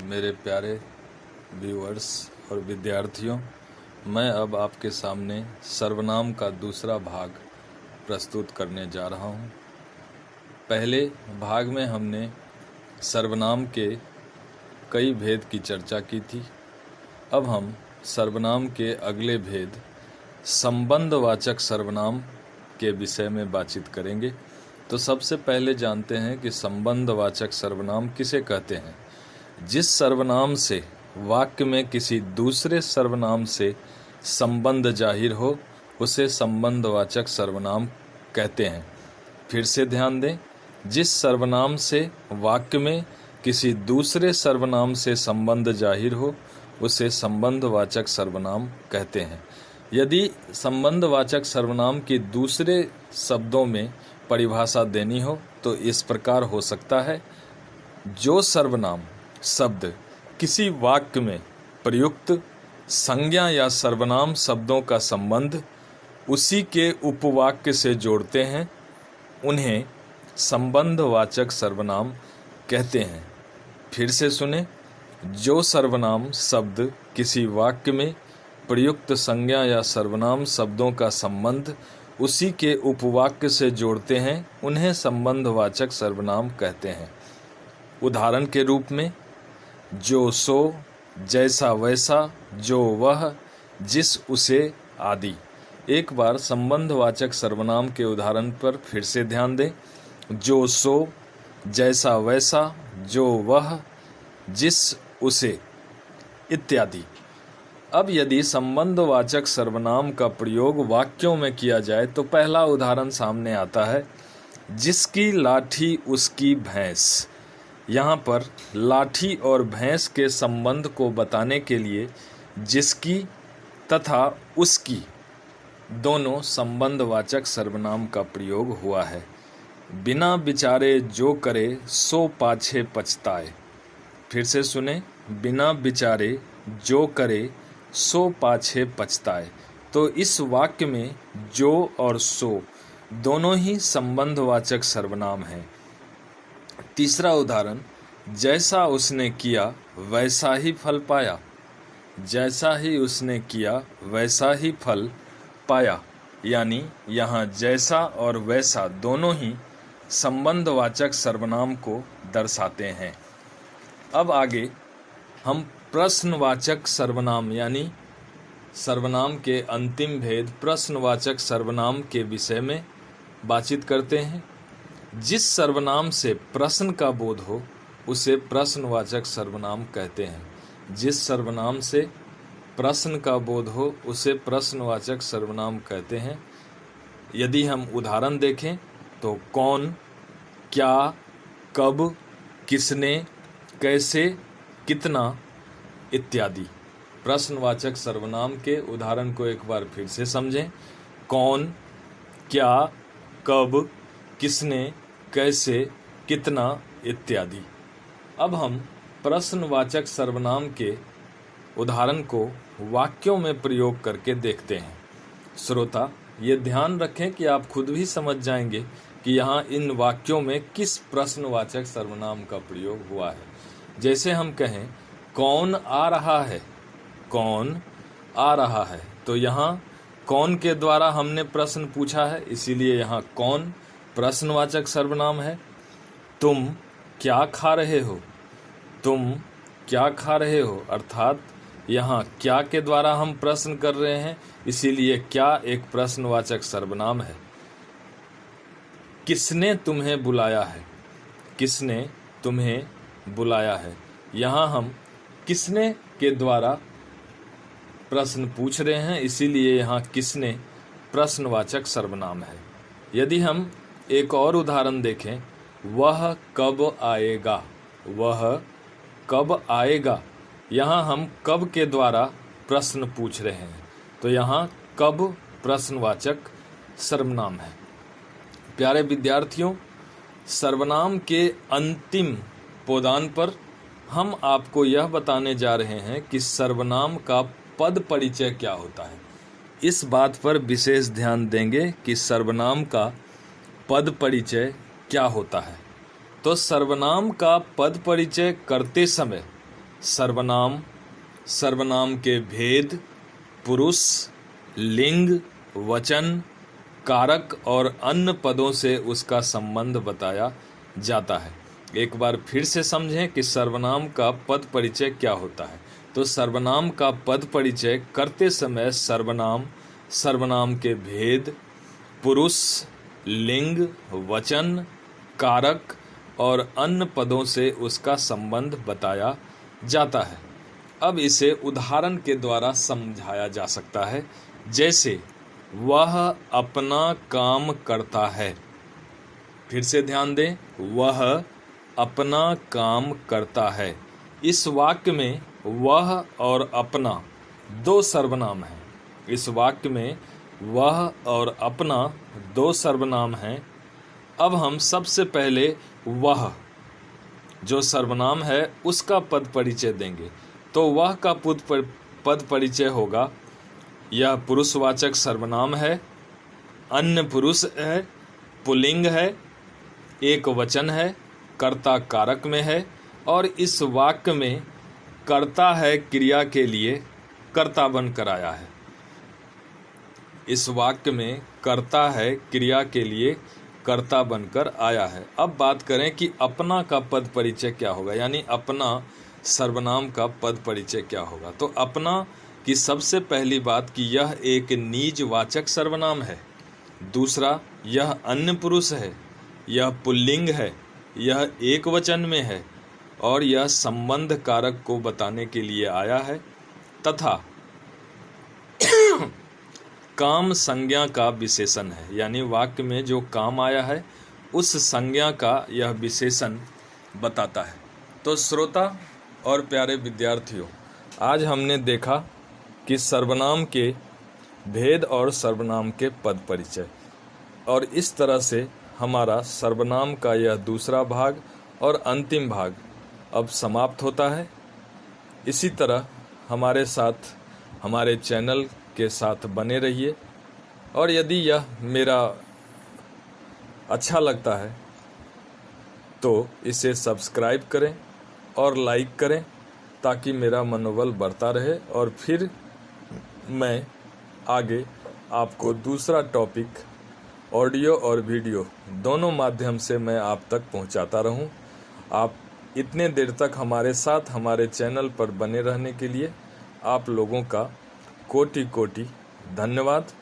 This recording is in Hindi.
मेरे प्यारे व्यूअर्स और विद्यार्थियों, मैं अब आपके सामने सर्वनाम का दूसरा भाग प्रस्तुत करने जा रहा हूँ। पहले भाग में हमने सर्वनाम के कई भेद की चर्चा की थी। अब हम सर्वनाम के अगले भेद संबंधवाचक सर्वनाम के विषय में बातचीत करेंगे। तो सबसे पहले जानते हैं कि संबंधवाचक सर्वनाम किसे कहते हैं। जिस सर्वनाम से वाक्य में किसी दूसरे सर्वनाम से संबंध जाहिर हो उसे संबंधवाचक सर्वनाम कहते हैं। फिर से ध्यान दें, जिस सर्वनाम से वाक्य में किसी दूसरे सर्वनाम से संबंध जाहिर हो उसे संबंधवाचक सर्वनाम कहते हैं। यदि संबंधवाचक सर्वनाम की दूसरे शब्दों में परिभाषा देनी हो तो इस प्रकार हो सकता है। जो सर्वनाम शब्द किसी वाक्य में प्रयुक्त संज्ञा या सर्वनाम शब्दों का संबंध उसी के उपवाक्य से जोड़ते हैं उन्हें संबंधवाचक सर्वनाम कहते हैं। फिर से सुने, जो सर्वनाम शब्द किसी वाक्य में प्रयुक्त संज्ञा या सर्वनाम शब्दों का संबंध उसी के उपवाक्य से जोड़ते हैं उन्हें संबंधवाचक सर्वनाम कहते हैं। उदाहरण के रूप में जो सो, जैसा वैसा, जो वह, जिस उसे आदि। एक बार संबंधवाचक सर्वनाम के उदाहरण पर फिर से ध्यान दें। जो सो, जैसा वैसा, जो वह, जिस उसे इत्यादि। अब यदि संबंधवाचक सर्वनाम का प्रयोग वाक्यों में किया जाए तो पहला उदाहरण सामने आता है, जिसकी लाठी उसकी भैंस। यहाँ पर लाठी और भैंस के संबंध को बताने के लिए जिसकी तथा उसकी दोनों संबंधवाचक सर्वनाम का प्रयोग हुआ है। बिना विचारे जो करे सो पाछे पछताए। फिर से सुने, बिना विचारे जो करे सो पाछे पछताए। तो इस वाक्य में जो और सो दोनों ही संबंधवाचक सर्वनाम हैं। तीसरा उदाहरण, जैसा उसने किया वैसा ही फल पाया। जैसा ही उसने किया वैसा ही फल पाया, यानी यहाँ जैसा और वैसा दोनों ही संबंधवाचक सर्वनाम को दर्शाते हैं। अब आगे हम प्रश्नवाचक सर्वनाम यानी सर्वनाम के अंतिम भेद प्रश्नवाचक सर्वनाम के विषय में बातचीत करते हैं। जिस सर्वनाम से प्रश्न का बोध हो उसे प्रश्नवाचक सर्वनाम कहते हैं। जिस सर्वनाम से प्रश्न का बोध हो उसे प्रश्नवाचक सर्वनाम कहते हैं। यदि हम उदाहरण देखें तो कौन, क्या, कब, किसने, कैसे, कितना इत्यादि। प्रश्नवाचक सर्वनाम के उदाहरण को एक बार फिर से समझें। कौन, क्या, कब, किसने, कैसे, कितना इत्यादि। अब हम प्रश्नवाचक सर्वनाम के उदाहरण को वाक्यों में प्रयोग करके देखते हैं। श्रोता, ये ध्यान रखें कि आप खुद भी समझ जाएंगे कि यहाँ इन वाक्यों में किस प्रश्नवाचक सर्वनाम का प्रयोग हुआ है। जैसे हम कहें कौन आ रहा है, कौन आ रहा है, तो यहाँ कौन के द्वारा हमने प्रश्न पूछा है, इसीलिए यहाँ कौन प्रश्नवाचक सर्वनाम है। तुम क्या खा रहे हो, तुम क्या खा रहे हो, अर्थात यहाँ क्या के द्वारा हम प्रश्न कर रहे हैं, इसीलिए क्या एक प्रश्नवाचक सर्वनाम है। किसने तुम्हें बुलाया है, किसने तुम्हें बुलाया है, यहाँ हम किसने के द्वारा प्रश्न पूछ रहे हैं, इसीलिए यहाँ किसने प्रश्नवाचक सर्वनाम है। यदि हम एक और उदाहरण देखें, वह कब आएगा, वह कब आएगा, यहाँ हम कब के द्वारा प्रश्न पूछ रहे हैं, तो यहाँ कब प्रश्नवाचक सर्वनाम है। प्यारे विद्यार्थियों, सर्वनाम के अंतिम पोदान पर हम आपको यह बताने जा रहे हैं कि सर्वनाम का पद परिचय क्या होता है। इस बात पर विशेष ध्यान देंगे कि सर्वनाम का पद परिचय क्या होता है। तो सर्वनाम का पद परिचय करते समय सर्वनाम, सर्वनाम के भेद, पुरुष, लिंग, वचन, कारक और अन्य पदों से उसका संबंध बताया जाता है। एक बार फिर से समझें कि सर्वनाम का पद परिचय क्या होता है। तो सर्वनाम का पद परिचय करते समय सर्वनाम, सर्वनाम के भेद, पुरुष, लिंग, वचन, कारक और अन्य पदों से उसका संबंध बताया जाता है। अब इसे उदाहरण के द्वारा समझाया जा सकता है, जैसे वह अपना काम करता है। फिर से ध्यान दें, वह अपना काम करता है। इस वाक्य में वह और अपना दो सर्वनाम हैं। इस वाक्य में वह और अपना दो सर्वनाम हैं। अब हम सबसे पहले वह जो सर्वनाम है उसका पद परिचय देंगे। तो वह का पद परिचय होगा, यह पुरुषवाचक सर्वनाम है, अन्य पुरुष है, पुल्लिंग है, एक वचन है, कर्ता कारक में है और इस वाक्य में कर्ता है क्रिया के लिए कर्ता बनकर आया है। इस वाक्य में कर्ता है क्रिया के लिए कर्ता बनकर आया है। अब बात करें कि अपना का पद परिचय क्या होगा, यानी अपना सर्वनाम का पद परिचय क्या होगा। तो अपना की सबसे पहली बात कि यह एक निजवाचक सर्वनाम है। दूसरा, यह अन्य पुरुष है, यह पुल्लिंग है, यह एक वचन में है और यह संबंध कारक को बताने के लिए आया है तथा काम संज्ञा का विशेषण है, यानी वाक्य में जो काम आया है उस संज्ञा का यह विशेषण बताता है। तो श्रोता और प्यारे विद्यार्थियों, आज हमने देखा कि सर्वनाम के भेद और सर्वनाम के पद परिचय, और इस तरह से हमारा सर्वनाम का यह दूसरा भाग और अंतिम भाग अब समाप्त होता है। इसी तरह हमारे साथ, हमारे चैनल के साथ बने रहिए और यदि यह मेरा अच्छा लगता है तो इसे सब्सक्राइब करें और लाइक करें ताकि मेरा मनोबल बढ़ता रहे और फिर मैं आगे आपको दूसरा टॉपिक ऑडियो और वीडियो दोनों माध्यम से मैं आप तक पहुंचाता रहूं। आप इतने देर तक हमारे साथ हमारे चैनल पर बने रहने के लिए आप लोगों का कोटि कोटि धन्यवाद।